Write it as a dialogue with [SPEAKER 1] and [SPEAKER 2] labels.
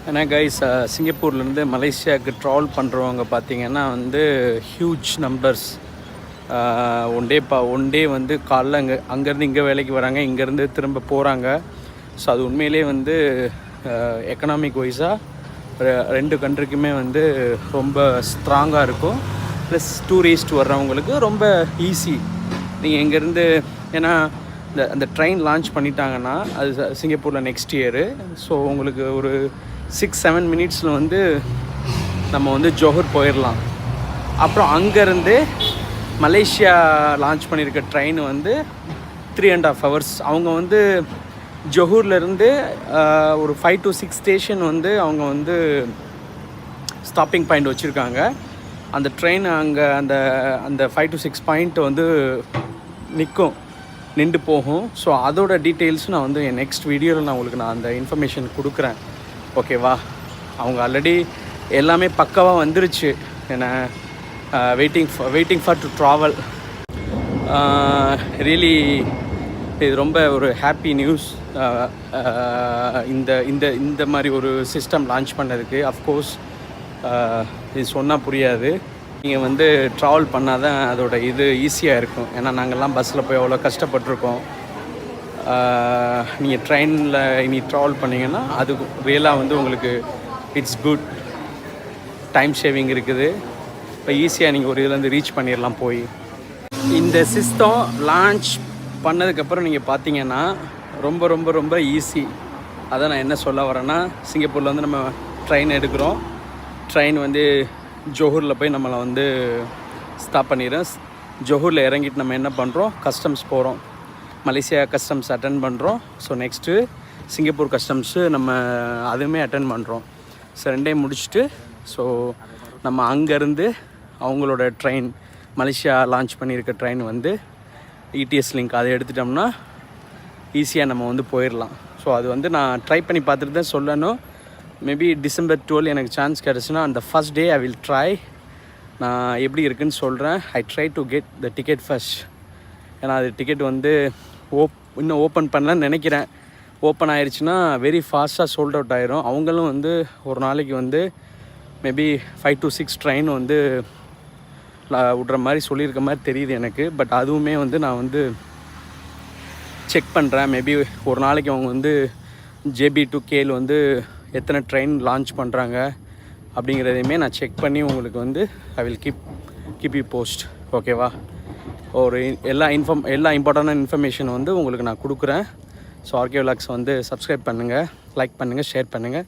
[SPEAKER 1] ஏன்னா கைஸ் சிங்கப்பூர்லேருந்து மலேசியாவுக்கு ட்ராவல் பண்ணுறவங்க பார்த்திங்கன்னா வந்து ஹியூஜ் நம்பர்ஸ். ஒன் டே வந்து காலைல அங்கேருந்து இங்கே வேலைக்கு வராங்க, இங்கேருந்து திரும்ப போகிறாங்க. ஸோ அது உண்மையிலே வந்து எக்கனாமிக் வைஸாக ரெண்டு கண்ட்ரிக்குமே வந்து ரொம்ப ஸ்ட்ராங்காக இருக்கும். ப்ளஸ் டூரிஸ்ட் வர்றவங்களுக்கு ரொம்ப ஈஸி. நீங்கள் இங்கேருந்து ஏன்னா அந்த ட்ரெயின் லான்ச் பண்ணிட்டாங்கன்னா அது சிங்கப்பூரில் நெக்ஸ்ட் இயரு. ஸோ உங்களுக்கு ஒரு 6-7 மினிட்ஸில் வந்து நம்ம வந்து ஜோஹர் போயிடலாம். அப்புறம் அங்கேருந்து மலேசியா லான்ச் பண்ணியிருக்க ட்ரெயின் வந்து 3.5 hours. அவங்க வந்து ஜொஹூர்லேருந்து ஒரு 5 to 6 ஸ்டேஷன் வந்து அவங்க வந்து ஸ்டாப்பிங் பாயிண்ட் வச்சுருக்காங்க. அந்த ட்ரெயின் அங்கே அந்த 5 to 6 பாயிண்ட் வந்து நின்று போகும். ஸோ அதோட டீட்டெயில்ஸ் நான் வந்து என் நெக்ஸ்ட் வீடியோவில் நான் அந்த இன்ஃபர்மேஷன் கொடுக்குறேன். ஓகேவா? அவங்க ஆல்ரெடி எல்லாமே பக்காவாக வந்துருச்சு. ஏன்னா waiting for to travel. Really இது ரொம்ப ஒரு ஹாப்பி நியூஸ். இந்த மாதிரி ஒரு சிஸ்டம் லான்ச் பண்ணதுக்கு. அஃப்கோர்ஸ் இது சொன்னால் புரியாது. நீங்கள் வந்து ட்ராவல் பண்ணால் தான் அதோட இது ஈஸியாக இருக்கும். ஏன்னா நாங்கள்லாம் பஸ்ஸில் போய் அவ்வளோ கஷ்டப்பட்டிருக்கோம். நீங்கள் ட்ரெயினில் இனி ட்ராவல் பண்ணிங்கன்னா அது ரியலாக வந்து உங்களுக்கு இட்ஸ் குட். டைம் சேவிங் இருக்குது. இப்போ ஈஸியாக நீங்கள் ஒரு இதுலேருந்து ரீச் பண்ணிடலாம் போய். இந்த சிஸ்டம் லான்ச் பண்ணதுக்கப்புறம் நீங்கள் பார்த்தீங்கன்னா ரொம்ப ரொம்ப ரொம்ப ஈஸி. அதை நான் என்ன சொல்ல வரேன்னா, சிங்கப்பூரில் வந்து நம்ம ட்ரெயின் எடுக்கிறோம். ட்ரெயின் வந்து ஜொஹூரில் போய் நம்மளை வந்து ஸ்டாப் பண்ணிடுறோம். ஜொஹூரில் இறங்கிட்டு நம்ம என்ன பண்ணுறோம், கஸ்டம்ஸ் போகிறோம். மலேசியா கஸ்டம்ஸ் அட்டன் பண்ணுறோம். ஸோ நெக்ஸ்ட்டு சிங்கப்பூர் கஸ்டம்ஸு நம்ம அதுவுமே அட்டன் பண்ணுறோம். ஸோ ரெண்டையும் முடிச்சுட்டு ஸோ நம்ம அங்கேருந்து அவங்களோட ட்ரெயின், மலேசியா லான்ச் பண்ணியிருக்க ட்ரெயின் வந்து இடிஎஸ் லிங்க் அதை எடுத்துட்டோம்னா ஈஸியாக நம்ம வந்து போயிடலாம். ஸோ அது வந்து நான் ட்ரை பண்ணி பார்த்துட்டு தான் சொல்லணும். மேபி December 12 எனக்கு சான்ஸ் கிடச்சுன்னா அந்த first day I will try. நான் எப்படி இருக்குதுன்னு சொல்கிறேன். I try to get the ticket first. ஏன்னா அது டிக்கெட் வந்து இன்னும் ஓப்பன் பண்ணலான்னு நினைக்கிறேன். ஓப்பன் ஆயிடுச்சுன்னா வெரி ஃபாஸ்ட்டாக சோல்ட் அவுட் ஆயிரும். அவங்களும் வந்து ஒரு நாளைக்கு வந்து மேபி 5 to 6 ட்ரெயின் வந்து விட்ற மாதிரி சொல்லியிருக்க மாதிரி தெரியுது எனக்கு. பட் அதுவுமே வந்து நான் வந்து செக் பண்ணுறேன். மேபி ஒரு நாளைக்கு அவங்க வந்து JB to KL வந்து எத்தனை ட்ரெயின் லான்ச் பண்ணுறாங்க அப்படிங்கிறதையுமே நான் செக் பண்ணி உங்களுக்கு வந்து I will keep you post. ஓகேவா? ஒரு எல்லா இம்பார்ட்டண்டான இன்ஃபர்மேஷன் வந்து உங்களுக்கு நான் கொடுக்குறேன். ஸோ RK Vlogs வந்து சப்ஸ்கிரைப் பண்ணுங்கள், லைக் பண்ணுங்கள், ஷேர் பண்ணுங்கள்.